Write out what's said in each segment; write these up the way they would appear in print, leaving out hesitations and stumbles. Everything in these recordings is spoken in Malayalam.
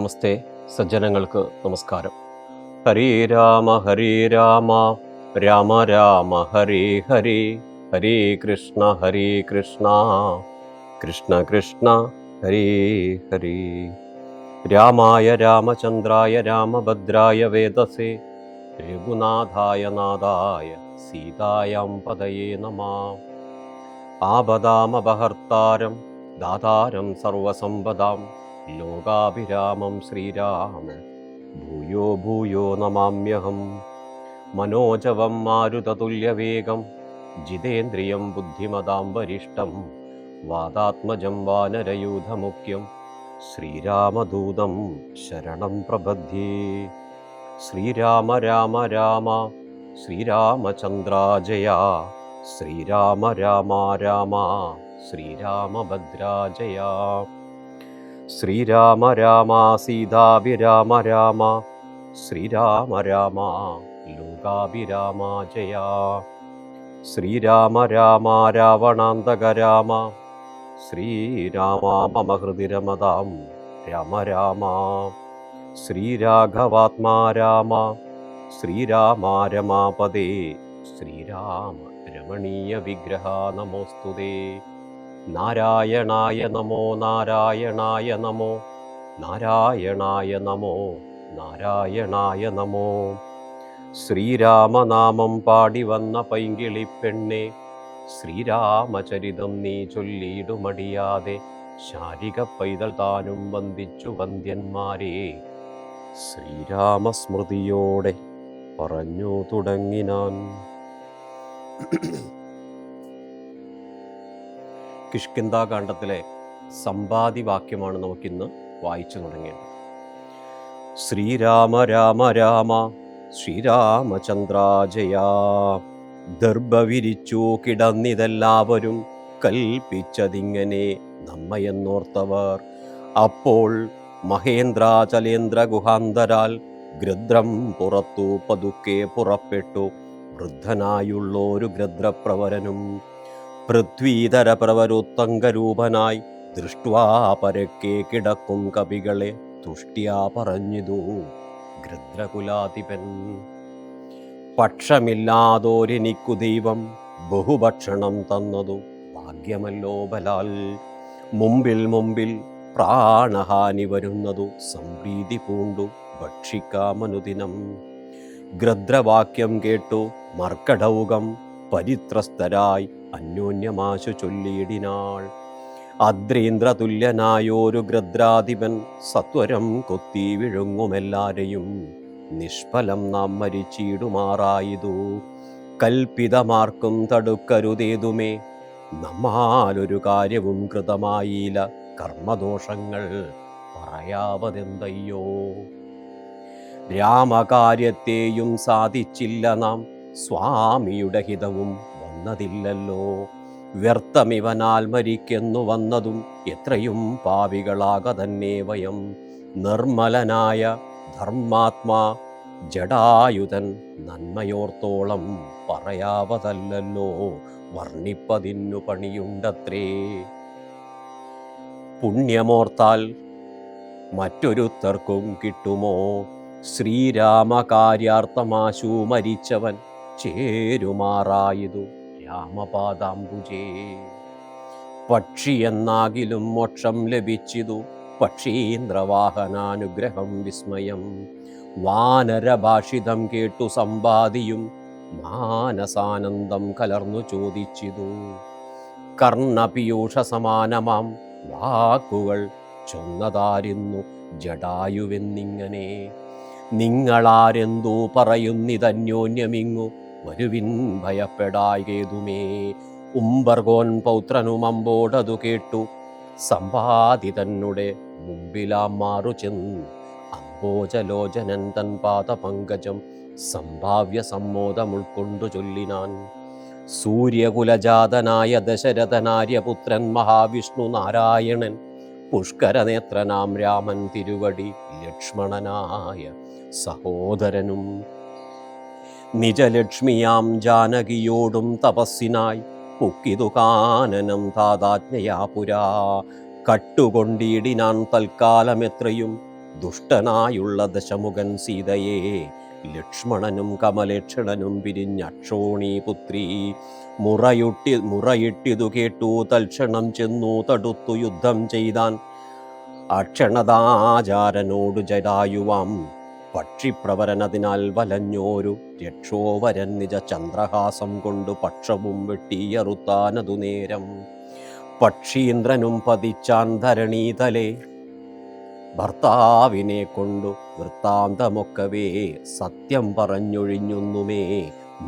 നമസ്തേ. സജ്ജനങ്ങൾക്ക് നമസ്കാരം. ഹരേ രാമ രാമ രാമ ഹരേ ഹരേ, ഹരേ കൃഷ്ണ കൃഷ്ണ കൃഷ്ണ ഹരേ ഹരേ. രാമായ രാമചന്ദ്രായ രാമഭദ്രായ വേദസേ, രഘുനാഥായ നാഥായ സീതായാം പതയേ നമഃ. ആപദാമപഹർത്താരം ദാതാരം സർവസമ്പദാം, ലോകാഭിരാമം ശ്രീരാമ ഭൂയോ ഭൂയോ നമാമ്യഹം. മനോജവം മാരുതതുല്യവേഗം, ജിതേന്ദ്രിയം ബുദ്ധിമതാം വരിഷ്ടം, വാതാത്മജം വാനരയൂഥമുഖ്യം, ശ്രീരാമദൂതം ശരണം പ്രപദ്യേ. ശ്രീരാമ രാമ രാമ ശ്രീരാമചന്ദ്രാജയ, ശ്രീരാമ രാമ രാമ ശ്രീരാമഭദ്രാജയ. ശ്രീരാമ രാമ സീതാഭിരാമ രാമ, ശ്രീരാമ രാമ ലോകാഭിരാമ ജയ. ശ്രീരാമ രാമ രാവണാന്തക രാമ, ശ്രീരാമ മമ ഹൃദി രമതാം രാമ രാമ. ശ്രീരാഘവാത്മാ രാമ, ശ്രീരാമ രമാപദേ, ശ്രീരാമ രമണീയ വിഗ്രഹ നമോസ്തുതേ. നാരായണായ നമോ നാരായണായ നമോ, നാരായണായ നമോ നാരായണായ നമോ. ശ്രീരാമനാമം പാടി വന്ന പൈങ്കിളിപ്പെണ്ണെ, ശ്രീരാമചരിതം നീ ചൊല്ലിയിടുമടിയാതെ, ശാരിക പൈതൽ താനും വന്ദിച്ചു വന്ദ്യന്മാരെ. ശ്രീരാമസ്മൃതിയോടെ പറഞ്ഞു തുടങ്ങിനാൻ. കിഷ്കിന്ധാകാണ്ഡത്തിലെ സമ്പാദിവാക്യമാണ് നമുക്കിന്ന് വായിച്ചു തുടങ്ങേണ്ടത്. ശ്രീരാമ രാമ രാമ ശ്രീരാമചന്ദ്രാജയ. ദർഭ വിരിച്ചു കിടന്നിതെല്ലാവരും കൽപ്പിച്ചതിങ്ങനെ നമ്മയെന്നോർത്തവർ. അപ്പോൾ മഹേന്ദ്രാചലേന്ദ്ര ഗുഹാന്തരാൽ ഗൃദ്രം പുറത്തു പതുക്കെ പുറപ്പെട്ടു. വൃദ്ധനായുള്ളൊരു ഗൃദ്രപ്രവരനും പൃഥ്വീധര പ്രവരോത്തങ്കരൂപനായി ദൃഷ്ട്വാ പരക്കെ കിടക്കും കവികളെ തുഷ്ട്യാ പറഞ്ഞിതു ഗൃദ്രകുലാധിപൻ. പക്ഷമില്ലാതോരെനിക്കു ദൈവം ബഹുഭക്ഷണം തന്നതു ഭാഗ്യമല്ലോ ബലാൽ. മുമ്പിൽ പ്രാണഹാനി വരുന്നതു സംപ്രീതി പൂണ്ടു ഭക്ഷിക്കാമനുദിനം. ഗൃദ്രവാക്യം കേട്ടു മർക്കടൗകം പരിത്രസ്തരായി അന്യോന്യമാശു ചൊല്ലിയിടിനാൾ. അദ്രീന്ദ്രതുല്യനായോരു ഗൃദ്രാധിപൻ സത്വരം കൊത്തി വിഴുങ്ങുമെല്ലാരെയും. നിഷ്ഫലം നാം മരിച്ചിടുമാറായതു, കൽപ്പിതമാർക്കും തടുക്കരുതേതുമേ. നമ്മാലൊരു കാര്യവും കൃതമായില്ല, കർമ്മദോഷങ്ങൾ പറയാവതെന്തയ്യോ. രാമകാര്യത്തെയും സാധിച്ചില്ല നാം, സ്വാമിയുടെ ഹിതവും വന്നതില്ലല്ലോ. വ്യർത്ഥമിവനാൽ മരിക്കെന്നു വന്നതും എത്രയും പാപികളാക തന്നെ വയം. നിർമ്മലനായ ധർമാത്മാ ജടായുധൻ നന്മയോർത്തോളം പറയാവതല്ലോ, വർണ്ണിപ്പതിന്നു പണിയുണ്ടത്രേ. പുണ്യമോർത്താൽ മറ്റൊരുത്തർക്കും കിട്ടുമോ, ശ്രീരാമകാര്യാർത്ഥമാശു മരിച്ചവൻ ചേരുമാറായതു രാമപാദാംബുജേ. പക്ഷിയെന്നാകിലും മോക്ഷം ലഭിച്ചിതു, പക്ഷീന്ദ്രവാഹനാനുഗ്രഹം വിസ്മയം. വാനരഭാഷിതം കേട്ടു സമ്പാദിയും മാനസാനന്ദം കലർന്നു ചോദിച്ചിതു. കർണപീയൂഷ സമാനമാം വാക്കുകൾ ചൊന്നതാരിന്നു ജടായുവെന്നിങ്ങനെ. നിങ്ങളാരെന്തോ പറയുന്നിതന്യോന്യമിങ്ങു വരുവിൻ ഭയപ്പെടായതുമേ. ഉംബർഗോൻ പൗത്രനും അമ്പോടതു കേട്ടു സമ്പാദിതന്നുടെ മുമ്പിലാം മാറു ചെന്ന്. അംബോജലോചനൻ തൻ പാദപങ്കജം സംഭാവ്യ സമ്മോദം ഉൾക്കൊണ്ടു ചൊല്ലിനാൻ. സൂര്യകുലജാതനായ ദശരഥനാര്യപുത്രൻ മഹാവിഷ്ണു നാരായണൻ, പുഷ്കരനേത്രനാം രാമൻ തിരുവടി ലക്ഷ്മണനായ സഹോദരനും. നിജലക്ഷ്മിയാം ജാനകിയോടും തപസ്സിനായി പൊക്കിതു കാനനം താതാജ്ഞയാ പുരാ. കട്ടുകൊണ്ടിടിനാൻ തൽക്കാലമെത്രയും ദുഷ്ടനായുള്ള ദശമുഖൻ സീതയെ ലക്ഷ്മണനും കമലേക്ഷണനും പിരിഞ്ഞക്ഷോണി പുത്രി മുറയിട്ടിതു കേട്ടു തൽക്ഷണം ചെന്നു തടുത്തു യുദ്ധം ചെയ്താൻ. അക്ഷണതാചാരനോടു ജരായുവാം പക്ഷിപ്രവരനതിനാൽ വലഞ്ഞോരു രക്ഷോവരൻ നിജ ചന്ദ്രഹാസം കൊണ്ടു പക്ഷവും വെട്ടിയറുത്താനതു നേരം. പക്ഷീന്ദ്രനും പതിച്ചാൻ ധരണീതലേ ഭർത്താവിനെ കൊണ്ടു വൃത്താന്തമൊക്കവേ സത്യം പറഞ്ഞൊഴിഞ്ഞൊന്നുമേ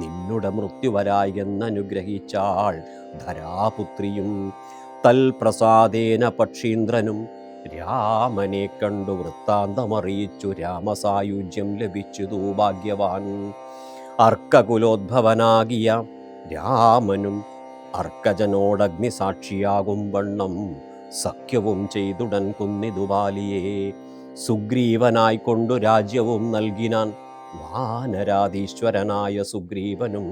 നിന്നുടെ മൃത്യുവരായെന്നനുഗ്രഹിച്ചാൾ ധരാപുത്രിയും. തൽപ്രസാദേന പക്ഷീന്ദ്രനും രാമനെ കണ്ടു വൃത്താന്തമറിയിച്ചു രാമസായുജ്യം ലഭിച്ചതു ഭാഗ്യവാൻ. അർക്കകുലോദ്ഭവനാകിയ രാമനും അർക്കജനോടഗ്നിസാക്ഷിയാകും വണ്ണം സഖ്യവും ചെയ്തുടൻ കുന്നിതു ബാലിയെ. സുഗ്രീവനായിക്കൊണ്ടു രാജ്യവും നൽകിനാൻ വാനരാധീശ്വരനായ സുഗ്രീവനും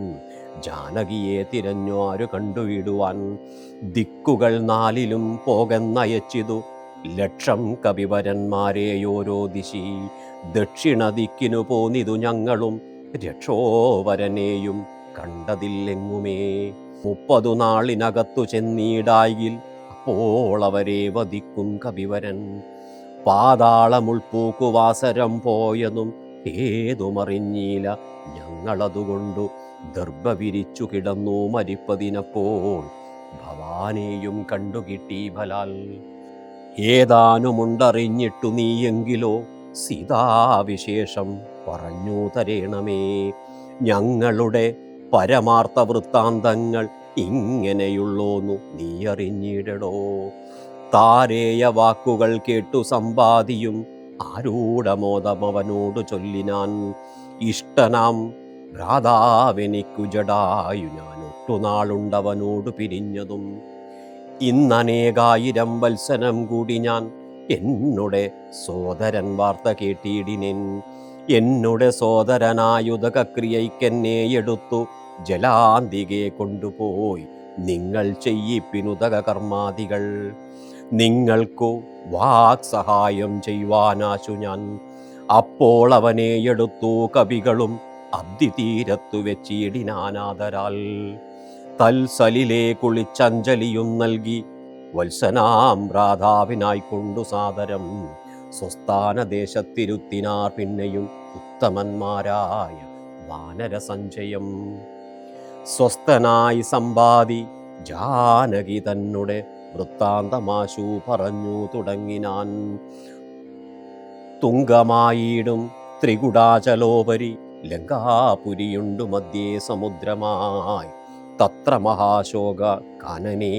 ജാനകിയെ തിരഞ്ഞു ആരു കണ്ടുവിടുവാൻ. ദിക്കുകൾ നാലിലും പോകെന്നയച്ചിതു ലക്ഷം കവിവരന്മാരെയോരോ ദിശി. ദക്ഷിണ ദിക്കിനു പോന്നിതു ഞങ്ങളും രക്ഷോവരനെയും കണ്ടതില്ലെങ്ങുമേ. 30 നാളിനകത്തു ചെന്നീടായിൽ അപ്പോൾ അവരെ വധിക്കും കവിവരൻ. പാതാളമുൾപ്പൂക്കുവാസരം പോയതും ഏതുമറിഞ്ഞീല ഞങ്ങളതുകൊണ്ടു ദർഭ വിരിച്ചു കിടന്നു മരിപ്പതിനപ്പോൾ ഭവാനെയും കണ്ടുകിട്ടി ഫലാൽ. ഏതാനുമുണ്ടറിഞ്ഞിട്ടു നീയെങ്കിലോ സീതാവിശേഷം പറഞ്ഞു തരേണമേ. ഞങ്ങളുടെ പരമാർത്ഥ വൃത്താന്തങ്ങൾ ഇങ്ങനെയുള്ളോന്നു നീ അറിഞ്ഞിടടോ. താരേയ വാക്കുകൾ കേട്ടു സമ്പാദിയും ആരൂഢമോദമവനോടു ചൊല്ലിനാൻ. ഇഷ്ടനാം ഭ്രാതാവെനിക്കു ജടായു ഞാൻ ഒട്ടുനാളുണ്ടവനോടു പിരിഞ്ഞതും. ഇന്നനേകായിരം വത്സരം കൂടി ഞാൻ എന്നുടെ സോദരൻ വാർത്ത കേട്ടിടിനെൻ. എന്നുടെ സോദരനായുധക്രിയയ്ക്കെന്നെ എടുത്തു ജലാന്തികെ കൊണ്ടുപോയി നിങ്ങൾ ചെയ്യിപ്പിനുതക കർമാദികൾ. നിങ്ങൾക്കു വാക്സഹായം ചെയ്യുവാനാശു ഞാൻ. അപ്പോൾ അവനെ എടുത്തു കവികളും അബ്ദി തീരത്തു വെച്ചിടിനാനാദരാൽ. തൽസലിലെ കുളിച്ചഞ്ജലിയും നൽകി വത്സനാം രാധാവിനായിക്കൊണ്ടു സാദരം സ്വസ്ഥാനദേശത്തിരുത്തിനാർ. പിന്നെയും ഉത്തമന്മാരായ വാനരസഞ്ചയം. സ്വസ്ഥനായി സമ്പാദി ജാനകി തന്നെ വൃത്താന്തമാശു പറഞ്ഞു തുടങ്ങിനാൻ. തുങ്കമായിടും ത്രികുടാചലോപരി ലങ്കാപുരിയുണ്ടു മധ്യേ സമുദ്രമായി. തത്ര മഹാശോക കാനനേ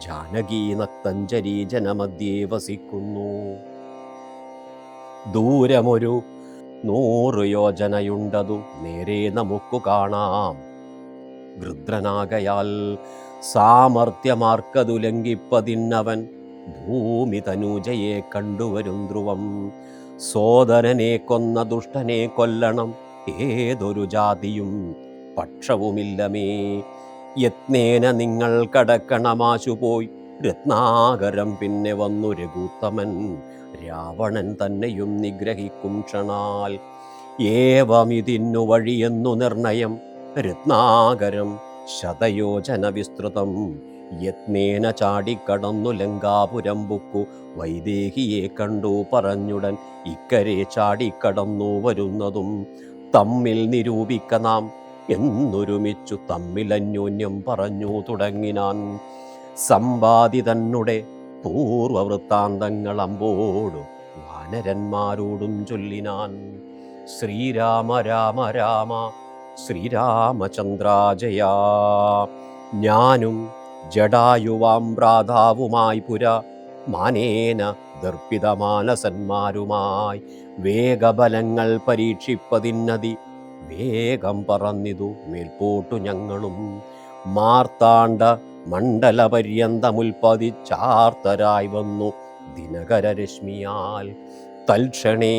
ജാനകീ നക്തഞ്ജരി ജനമധ്യേ വസിക്കുന്നു. ദൂരമൊരു 100 യോജനയുണ്ടതു നേരെ നമുക്കു കാണാം. ഗൃദ്രനാകയാൽ സാമർത്ഥ്യമാർക്കതു ലംഘിപ്പതിന്നവൻ ഭൂമി തനൂജയെ കണ്ടുവരും ധ്രുവം. സോദരനെ കൊന്ന ദുഷ്ടനെ കൊല്ലണം ഏതൊരു ജാതിയും പക്ഷവുമില്ലമേ. യത്നേന നിങ്ങൾ കടക്കണമാശു പോയി രത്നാകരം. പിന്നെ വന്നു രഘുത്തമൻ രാവണൻ തന്നെയും നിഗ്രഹിക്കും ക്ഷണാൽ. ഏവമിതിന്നു വഴിയെന്നു നിർണയം രത്നാകരം ശതയോജന വിസ്തൃതം. യത്നേന ചാടിക്കടന്നു ലങ്കാപുരം ബുക്കു വൈദേഹിയെ കണ്ടു പറഞ്ഞുടൻ ഇക്കരെ ചാടിക്കടന്നു വരുന്നതും. തമ്മിൽ നിരൂപിക്ക നാം എന്നൊരുമിച്ചു തമ്മിലന്യോന്യം പറഞ്ഞു തുടങ്ങിനാൻ. സമ്പാദി തന്നെ പൂർവവൃത്താന്തങ്ങൾ അമ്പോടു വാനരന്മാരോടും ചൊല്ലിനാൻ. ശ്രീരാമ രാമ രാമ ശ്രീരാമചന്ദ്രാജയ. ഞാനും ജടായുവാം ഭ്രാതാവുമായി പുര മാനേന ദർപ്പിതമാനസന്മാരുമായി വേഗബലങ്ങൾ പരീക്ഷിപ്പതിന്നതി വേഗം പറന്നിതു മേൽപോട്ടു ഞങ്ങളും. മാർത്താണ്ഡ മണ്ഡലപര്യന്തമുൽപ്പതിച്ചാർത്തരായി വന്നു ദിനകരരശ്മിയാൽ. തൽക്ഷണേ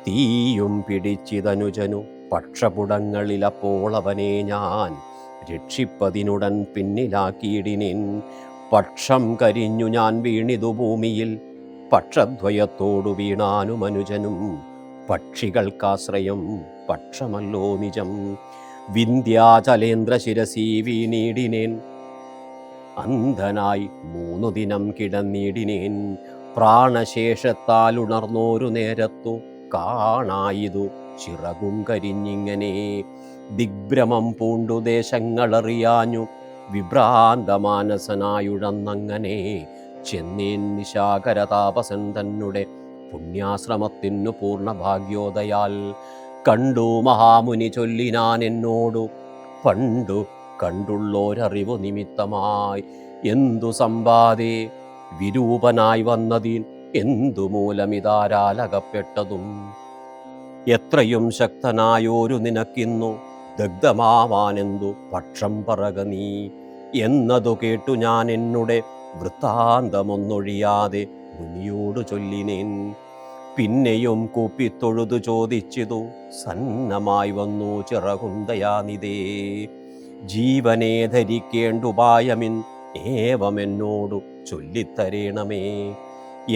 തീയും പിടിച്ചിതനുജനു പക്ഷപുടങ്ങളിലപ്പോൾ അവനെ ഞാൻ രക്ഷിപ്പതിനുടൻ പിന്നിലാക്കിയിടിനേൻ. പക്ഷം കരിഞ്ഞു ഞാൻ വീണിതു ഭൂമിയിൽ പക്ഷദ്വയത്തോടു വീണാനുമനുജനും പക്ഷികൾക്കാശ്രയം പക്ഷമല്ലോ നിജം. വിന്ധ്യാചലേന്ദ്ര ശിരസി വീണീടിനേൻ, അന്ധനായി 3 ദിനം കിടന്നിടിനേൻ. പ്രാണശേഷത്താൽ ഉണർന്നോരു നേരത്തു കാണായിതു ചിറകും കരിഞ്ഞിങ്ങനെ. ദിഗ്ഭ്രമം പൂണ്ടു ദേശങ്ങളറിയാഞ്ഞു വിഭ്രാന്തമാനസനായുഴന്നങ്ങനെ. ചെന്നേൻ നിശാകര താപസൻ തന്നെ പുണ്യാശ്രമത്തിനു പൂർണ്ണ ഭാഗ്യോദയാൽ. കണ്ടു മഹാമുനി ചൊല്ലിനാൻ എന്നോടു പണ്ടു കണ്ടുള്ളോരറിവു നിമിത്തമായി. എന്തു സമ്പാദേ വിരൂപനായി വന്നതീൻ, എന്തു മൂലമിതാരാലകപ്പെട്ടതും. എത്രയും ശക്തനായോരു നിനക്കിന്നു ദഗ്ധമാവാനെന്തു പക്ഷം പറക നീ. എന്നതു കേട്ടു ഞാൻ എന്നുടെ വൃത്താന്തമൊന്നൊഴിയാതെ മുനിയോടു ചൊല്ലിനേൻ. പിന്നെയും കൂപ്പിത്തൊഴുതു ചോദിച്ചിതു സന്നമായി വന്നു ചിറകുന്തയാനിതേ. ജീവനെ ധരിക്കേണ്ടുപായമിൻ ഏവമെന്നോടു ചൊല്ലിത്തരേണമേ.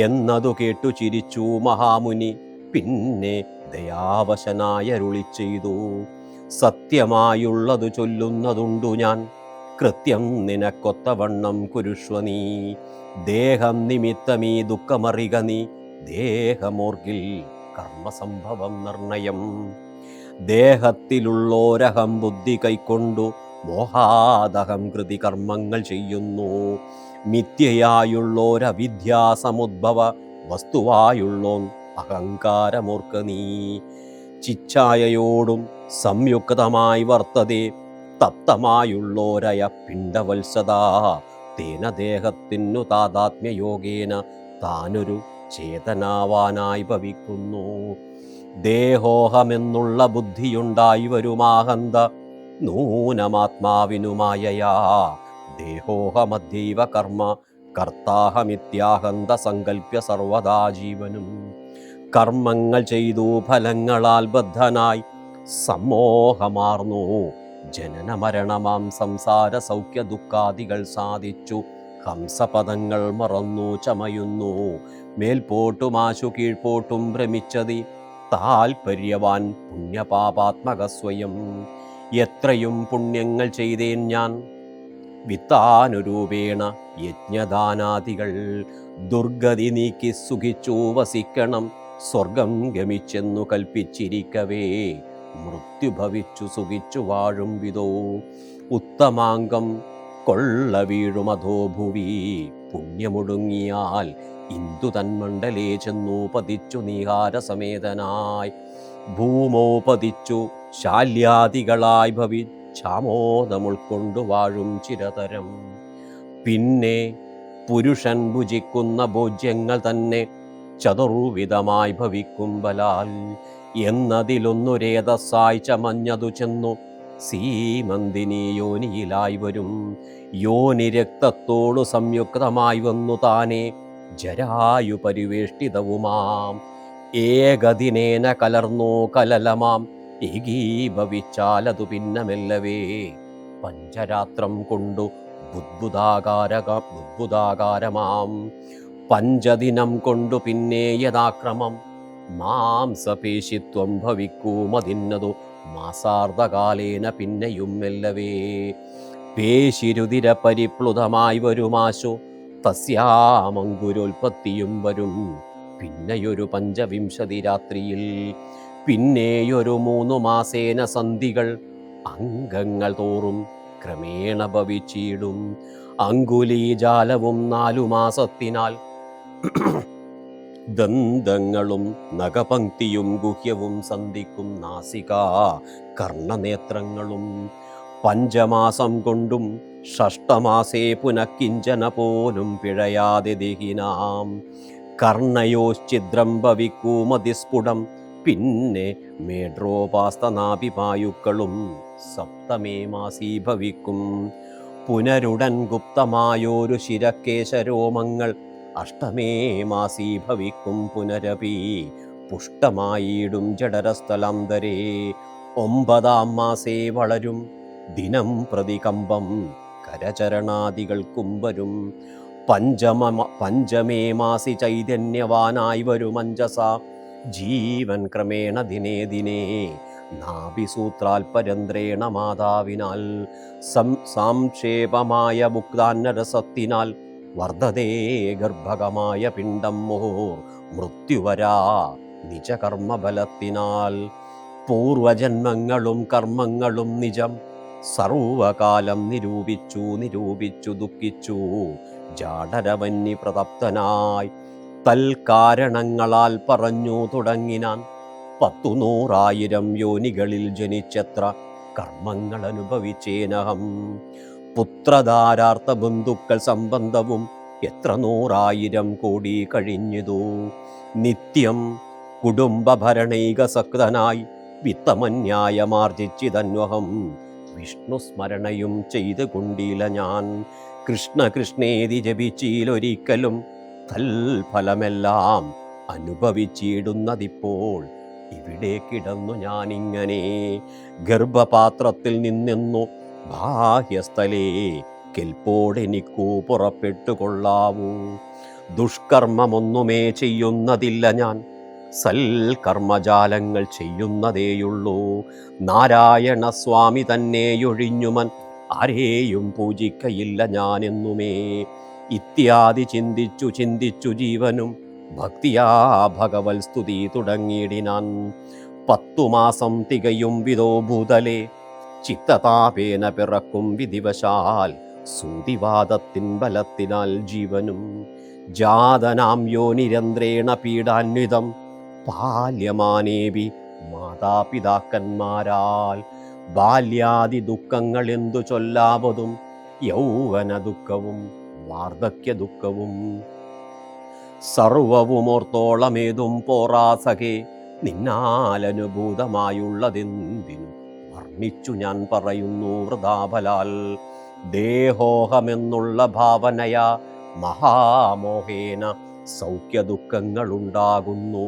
എന്നതു കേട്ടു ചിരിച്ചു മഹാമുനി, പിന്നെ ദയാവശനായരുളി ചെയ്തു. സത്യമായുള്ളതു ചൊല്ലുന്നതുണ്ടു ഞാൻ, കൃത്യം നിനക്കൊത്തവണ്ണം കുരുഷ്വ നീ. ദേഹം നിമിത്തമീ ദുഃഖമറിക നീ, ദേഹമോർഗിൽ കർമ്മസംഭവം നിർണയം. ദേഹത്തിലുള്ളോരഹം ബുദ്ധി കൈക്കൊണ്ടു മോഹാദഹം കൃതി കർമ്മങ്ങൾ ചെയ്യുന്നു. മിഥ്യയായുള്ളോരവിദ്യാസമുദ്ഭവ വസ്തുവായുള്ളോൻ അഹങ്കാരമോർക്ക നീ. ചിച്ഛായയോടും സംയുക്തമായി വർത്തതേ തപ്തമായുള്ളോരയ പിണ്ടവത്സതാ. തേന ദേഹത്തിനു താതാത്മ്യയോഗേന താനൊരു ചേതനാവാനായി ഭവിക്കുന്നു. ദേഹോഹമെന്നുള്ള ബുദ്ധിയുണ്ടായി വരുമാഹന്ത നൂനമാത്മാവിനു മായയാ. ദേഹോഹമദ്യൈവ കർമ്മ കർത്താഹമിത്യാഹന്ത സങ്കല്പ്യ സർവദാ ജീവനും. കർമ്മങ്ങൾ ചെയ്തു ഫലങ്ങളാൽ ബദ്ധനായി സമ്മോഹമാർന്നു ജനനമരണമാം സംസാര സൗഖ്യ ദുഃഖാദികൾ സാധിച്ചു. ഹംസപദങ്ങൾ മറന്നു ചമയുന്നു, മേൽപോട്ടുമാശു കീഴ്പോട്ടും ഭ്രമിച്ചതി താൽപര്യവാൻ പുണ്യപാപാത്മക സ്വയം. എത്രയും പുണ്യങ്ങൾ ചെയ്തേൻ ഞാൻ വിത്താനുരൂപേണ യജ്ഞദാനാദികൾ. ദുർഗതി നീക്കി സുഖിച്ചു വസിക്കണം, സ്വർഗം ഗമിച്ചെന്നു കൽപ്പിച്ചിരിക്കവേ മൃത്യു ഭവിച്ചു സുഖിച്ചു വാഴും വിധോ. ഉത്തമാംഗം കൊള്ള വീഴുമധോ ഭുവി, പുണ്യമൊടുങ്ങിയാൽ ഇന്ദു തന്മണ്ഡലേ ചെന്നു പതിച്ചു നീഹാരസമേതനായി. ഭൂമോ പതിച്ചു ശാല്യാദികളായി ഭവിച്ചാമോദമുൾക്കൊണ്ടു വാഴും ചിരതരം. പിന്നെ പുരുഷൻ ഭുജിക്കുന്ന ഭോജ്യങ്ങൾ തന്നെ ചതുർവിധമായി ഭവിക്കും ബലാൽ. എന്നതിലൊന്നുരേതസ്സായി ചമഞ്ഞതു ചെന്നു സീമന്തിനി യോനിയിലായി വരും. യോനി രക്തത്തോടു സംയുക്തമായി വന്നു താനെ ജരായു പരിവേഷ്ടിതവുമാം. ഏകദിനേന കലർന്നോ കലലമാം ഏകീഭവിച്ചാലതു പിന്നമെല്ലവേ പഞ്ചരാത്രം കൊണ്ടു ബുദ്ബുദാകാരമാം. പഞ്ചദിനം കൊണ്ടു പിന്നെ യഥാക്രമം മാംസപേശിത്വം ഭവിക്കുമതിന്നതു മാസാർദ്ധകാലേന പിന്നെയും മെല്ലവേ. പേശിരുതിര പരിപ്ലുതമായി വരുമാശു തസ്യാമങ്കുരോൽപത്തിയും വരും. പിന്നെയൊരു 5 രാത്രിയിൽ, പിന്നെയൊരു 3 മാസേന സന്ധികൾ അംഗങ്ങൾ തോറും ക്രമേണ ഭവിച്ചിടും. അങ്കുലീജാലവും 4 മാസത്തിനാൽ ദന്തങ്ങളും നഖപംക്തിയും ഗുഹ്യവും സന്ധിക്കും നാസിക കർണനേത്രങ്ങളും. 5 മാസം കൊണ്ടും 6 മാസേ പുനഃകിഞ്ചന പോലും പിഴയാതെ ദേഹിനാം. കർണയോശ്ചിദ്രം ഭവിക്കൂമതിസ്ഫുടം. പിന്നെ മേഡ്രോപാസ്തനാഭിപായുക്കളും 7 മാസീ ഭവിക്കും. പുനരുടൻ ഗുപ്തമായോരു ശിരക്കേശരോമങ്ങൾ 8 മാസീ ഭവിക്കും. പുനരപി പുഷ്ടമായിടും ജഡരസ്ഥലന്തരേ 9 മാസേ വളരും. ദിനം പ്രതികമ്പം കരചരണാദികൾക്കും വരും. പഞ്ചമേ മാസി ചൈതന്യവാനായി വരുമഞ്ജസ ജീവൻ ക്രമേണ ദിനേ ദിനേ നാഭിസൂത്രാൽപരന്ത്രേണ മാതാവിനാൽ സാംക്ഷേപമായ മുക്താന്നരസത്തിനാൽ വർദ്ധതേ ഗർഭകമായ പിണ്ഡം മുഹൂർ മൃത്യുവരാ നിജകർമ്മബലത്തിനാൽ പൂർവജന്മങ്ങളും കർമ്മങ്ങളും നിജം സർവകാലം നിരൂപിച്ചു ദുഃഖിച്ചു ജാഠരവന്നി പ്രതപ്തനായി തൽക്കാരണങ്ങളാൽ പറഞ്ഞു തുടങ്ങിനാൻ 100,000 യോനികളിൽ ജനിച്ചെത്ര കർമ്മങ്ങൾ അനുഭവിച്ചേനഹം പുത്രധാരാർത്ഥ ബന്ധുക്കൾ സംബന്ധവും എത്ര 100,000 കോടി കഴിഞ്ഞിതു നിത്യം കുടുംബഭരണൈകസക്തനായി വിത്തമന്യായമാർജിച്ചിതന്വഹം വിഷ്ണുസ്മരണയും ചെയ്ത് കൊണ്ടില്ല ഞാൻ കൃഷ്ണ കൃഷ്ണേതി ജപിച്ചിലൊരിക്കലും തൽഫലമെല്ലാം അനുഭവിച്ചിടുന്നതിപ്പോൾ ഇവിടെ കിടന്നു ഞാനിങ്ങനെ ഗർഭപാത്രത്തിൽ നിന്നെന്നു ബാഹ്യസ്ഥലേ കെൽപ്പോടെനിക്കു പുറപ്പെട്ടുകൊള്ളാവൂ ദുഷ്കർമ്മമൊന്നുമേ ചെയ്യുന്നതില്ല ഞാൻ സൽകർമ്മജാലങ്ങൾ ചെയ്യുന്നതേയുള്ളൂ നാരായണ സ്വാമി തന്നെയൊഴിഞ്ഞുമൻ ആരെയും പൂജിക്കയില്ല ഞാനെന്നുമേ ഇത്യാദി ചിന്തിച്ചു ജീവനും ഭക്തിയാ ഭഗവത് സ്തുതി തുടങ്ങിയിടിനാൻ 10 മാസം തികയും വിധോ ഭൂതലേ ചിത്തതാപേന പിറക്കും വിധിവശാൽ സൂതിവാദത്തിൻ ബലത്തിനാൽ ജീവനും ജാതനാം യോനിരന്ത്രേണ പീഡാന്വിതം ബാല്യമാനേവി മാതാപിതാക്കന്മാരാൽ ബാല്യാദി ദുഃഖങ്ങൾ എന്തു ചൊല്ലാവതും യൗവന ദുഃഖവും വാർദ്ധക്യ ദുഃഖവും സർവവുമോർത്തോളമേതും പോറാസഖേ നിന്നാലനുഭൂതമായുള്ളതെന്തിനു വർണ്ണിച്ചു ഞാൻ പറയുന്നു വൃഥാഫലാൽ ദേഹോഹമെന്നുള്ള ഭാവനയാ മഹാമോഹേന സൗഖ്യദുഃഖങ്ങളുണ്ടാകുന്നു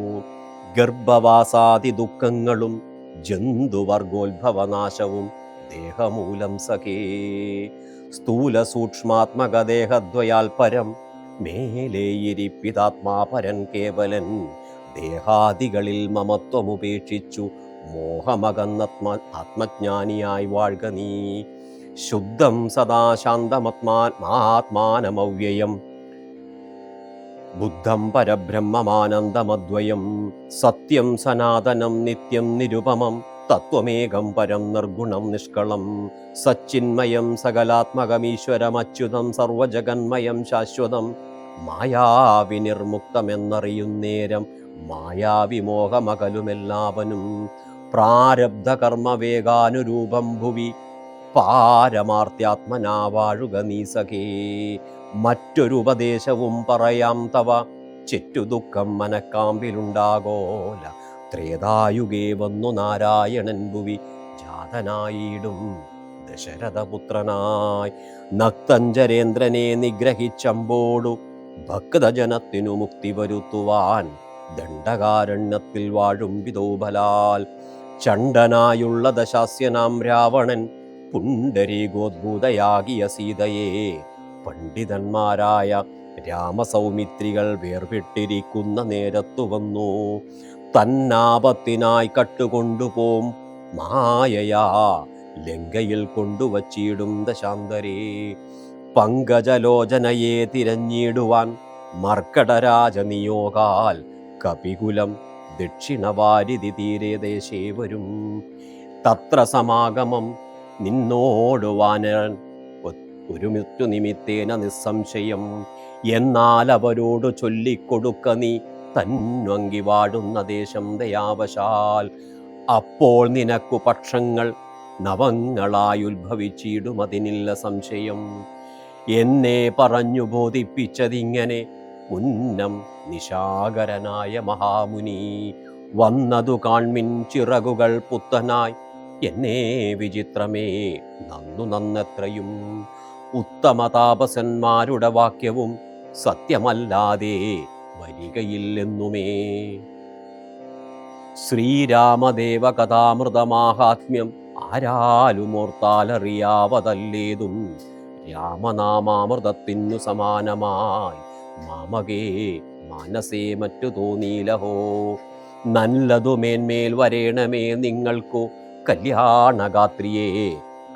ഗർഭവാസാദി ദുഃഖങ്ങളും ജന്തുവർഗോത്ഭവനാശവും ദേഹമൂലം സഖേ സ്ഥൂല സൂക്ഷ്മാത്മക ദേഹദ്വയാൽ പരം മേലേയിരിപ്പിതാത്മാ പരൻ കേവലൻ ദേഹാദികളിൽ മമത്വമുപേക്ഷിച്ചു ആത്മജ്ഞാനിയായി വാഴ്ക നീ ശുദ്ധം സദാ ശാന്തമാത്മാനമവ്യയം ബുദ്ധം പരബ്രഹ്മമാനന്ദമദ്വയം സത്യം സനാതനം നിത്യം നിരുപമം തത്വമേകം പരം നിർഗുണം നിഷ്കളം സച്ചിന്മയം സകലാത്മകമീശ്വരമച്യുതം സർവജഗന്മയം ശാശ്വതം മായാവിനിർമുക്തമെന്നറിയുന്നേരം മായാവിമോഹമകലുമെല്ലാവനും പ്രാരബ്ധ കർമ്മവേഗാനുരൂപം ഭുവി പാരമാർത്യാത്മനാ വാഴുക നീ സഖേ മറ്റൊരു ഉപദേശവും പറയാം തവ ചെറ്റുദുഃഖം മനക്കാമ്പിലുണ്ടാകോല ത്രേതായുഗേ വന്നു നാരായണൻ ഭുവി ജാതനായിടും ദശരഥപുത്രനായി നക്തഞ്ചരേന്ദ്രനെ നിഗ്രഹിച്ചമ്പോടു ഭക്തജനത്തിനു മുക്തി വരുത്തുവാൻ ദണ്ഡകാരണ്യത്തിൽ വാഴും വിധോബലാൽ ചണ്ഡനായുള്ള ദശാസ്യനാം രാവണൻ പുണ്ടരീകോദ്ഭൂതയാകിയ സീതയെ പണ്ഡിതന്മാരായ രാമസൗമിത്രികൾ വേർപെട്ടിരിക്കുന്ന നേരത്തു വന്നു തന്നാപത്തിനായി കട്ടുകൊണ്ടുപോം മായയാ ലങ്കയിൽ കൊണ്ടുവച്ചിടും ദശാന്തരേ പങ്കജലോചനയെ തിരഞ്ഞിടുവാൻ മർക്കടരാജനിയോഗാൽ കപികുലം ദക്ഷിണവാരിധി തീരെ ദേശേ വരും തത്ര സമാഗമം നിന്നോടുവാനൻ ഒരു മൃത്യു നിമിത്തേന നിസ്സംശയം എന്നാൽ അവരോട് ചൊല്ലിക്കൊടുക്ക നീ തന്വങ്കി വാടുന്ന ദേശം ദയാവശാൽ അപ്പോൾ നിനക്കു പക്ഷങ്ങൾ നവങ്ങളായി ഉത്ഭവിച്ചിടുമതിനില്ല സംശയം എന്നെ പറഞ്ഞു ബോധിപ്പിച്ചതിങ്ങനെ മുന്നം നിശാകരനായ മഹാമുനി വന്നതു കാൺമിൻ ചിറകുകൾ പുത്തനായി എന്നെ വിചിത്രമേ നന്നെത്രയും ഉത്തമ താപസന്മാരുടെ വാക്യവും സത്യമല്ലാതെ വരികയില്ലെന്നുമേ ശ്രീരാമദേവ കഥാമൃതമാഹാത്മ്യം ആരാലുമോർത്താലറിയാവതല്ലേതും രാമനാമാമൃതത്തിനു സമാനമായി മാമകേ മാനസേ മറ്റു തോന്നീലഹോ. നല്ലതു മേന്മേൽ വരേണമേ നിങ്ങൾക്കു കല്യാണഗാത്രിയെ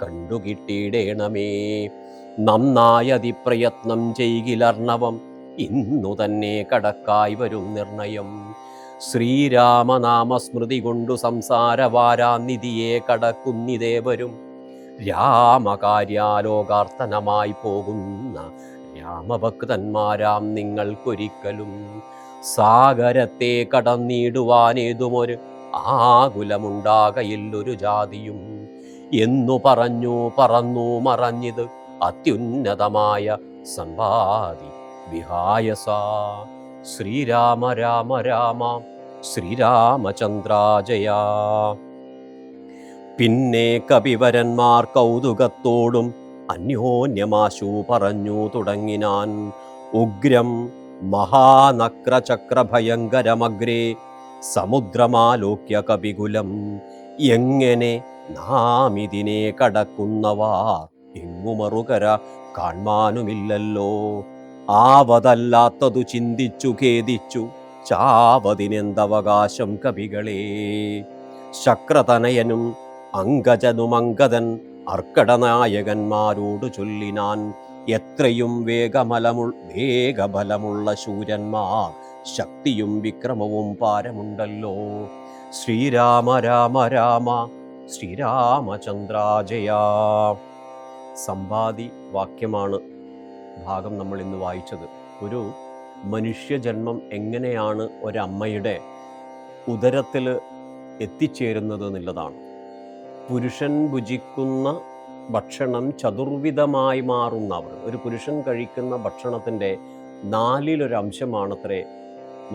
കണ്ടുകിട്ടിയിടേണമേ. നന്നായതിപ്രയത്നം ചെയ്കിലർണവം ഇന്നു തന്നെ കടക്കായി വരും നിർണയം. ശ്രീരാമനാമസ്മൃതി കൊണ്ടു സംസാരവാരാനിധിയെ കടക്കുന്നിതേവരും. രാമകാര്യാലോകാർത്തനമായി പോകുന്ന രാമഭക്തന്മാരാം നിങ്ങൾക്കൊരിക്കലും സാഗരത്തെ കടന്നിടുവാനേതുമൊരു ആകുലമുണ്ടാകയില്ലൊരു ജാതിയും. എന്നു പറന്നു മറഞ്ഞിത് അത്യുന്നതമായ സമ്പാദി വിഹായസ. ശ്രീരാമ രാമ രാമ ശ്രീരാമചന്ദ്രാജയ. പിന്നെ കവിവരന്മാർ കൗതുകത്തോടും അന്യോന്യമാശു പറഞ്ഞു തുടങ്ങിനാൻ. ഉഗ്രം മഹാനക്രചക്രഭയങ്കരമഗ്രേ സമുദ്രമാലോക്യ കപികുലം. എങ്ങനെ നാം ഇതിനെ കടക്കുന്നവാർ എങ്ങുമറുകര കാൺമാനുമില്ലല്ലോ. ആവതല്ലാത്തതു ചിന്തിച്ചു ഖേദിച്ചു ചാവതിനെന്തവകാശം കവികളെ. ശക്രതനയനും അങ്കജനുമങ്കദൻ അർക്കടനായകന്മാരോട് ചൊല്ലിനാൻ. എത്രയും വേഗബലമുള്ള ശൂരന്മാർ ശക്തിയും വിക്രമവും പാരമുണ്ടല്ലോ. ശ്രീരാമ രാമ രാമ ശ്രീരാമചന്ദ്രാജയ. സമ്പാദി വാക്യമാണ് ഭാഗം നമ്മൾ ഇന്ന് വായിച്ചത്. ഒരു മനുഷ്യജന്മം എങ്ങനെയാണ് ഒരമ്മയുടെ ഉദരത്തിൽ എത്തിച്ചേരുന്നത് എന്നുള്ളതാണ്. പുരുഷൻ ഭുജിക്കുന്ന ഭക്ഷണം ചതുർവിധമായി മാറുന്നവർ. ഒരു പുരുഷൻ കഴിക്കുന്ന ഭക്ഷണത്തിൻ്റെ 4/1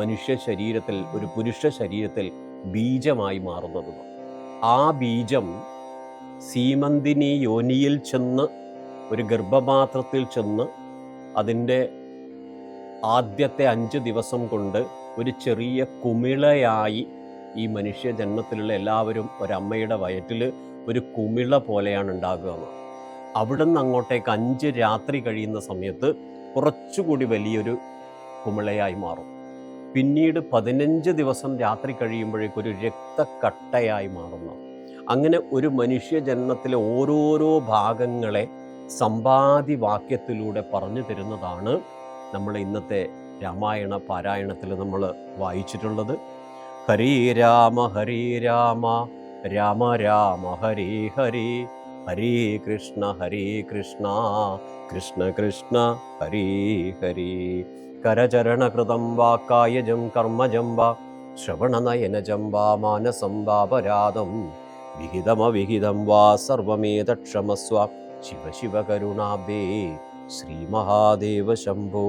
മനുഷ്യ ശരീരത്തിൽ, ഒരു പുരുഷ ശരീരത്തിൽ ബീജമായി മാറുന്നത്. ആ ബീജം സീമന്തിനി യോനിയിൽ ചെന്ന്, ഒരു ഗർഭപാത്രത്തിൽ ചെന്ന്, അതിൻ്റെ ആദ്യത്തെ 5 ദിവസം കൊണ്ട് ഒരു ചെറിയ കുമിളയായി ഈ മനുഷ്യ ജന്മത്തിലുള്ള എല്ലാവരും ഒരമ്മയുടെ വയറ്റിൽ ഒരു കുമിള പോലെയാണ് ഉണ്ടാകുക. അവിടെ നിന്ന് അങ്ങോട്ടേക്ക് 5 രാത്രി കഴിയുന്ന സമയത്ത് കുറച്ചുകൂടി വലിയൊരു കുമിളയായി മാറും. പിന്നീട് 15 ദിവസം രാത്രി കഴിയുമ്പോഴേക്കൊരു രക്തക്കട്ടയായി മാറുന്നു. അങ്ങനെ ഒരു മനുഷ്യ ജന്മത്തിലെ ഓരോരോ ഭാഗങ്ങളെ സമ്പാദി വാക്യത്തിലൂടെ പറഞ്ഞു തരുന്നതാണ് നമ്മൾ ഇന്നത്തെ രാമായണ പാരായണത്തിൽ നമ്മൾ വായിച്ചിട്ടുള്ളത്. ഹരേ രാമ രാമ രാമ ഹരേ ഹരേ, ഹരേ കൃഷ്ണ കൃഷ്ണ കൃഷ്ണ ഹരേ ഹരേ. കരചരണകൃതം വാ കായജം കർമ്മജം വാ ശ്രവണനയനജം വാ മാനസം വാപരാധം വിഹിതമവിഹിതം വാ സർവമേതക്ഷമസ്വ. ശിവ ശിവ കരുണാബ്ദേ ശ്രീ മഹാദേവ ശംഭോ.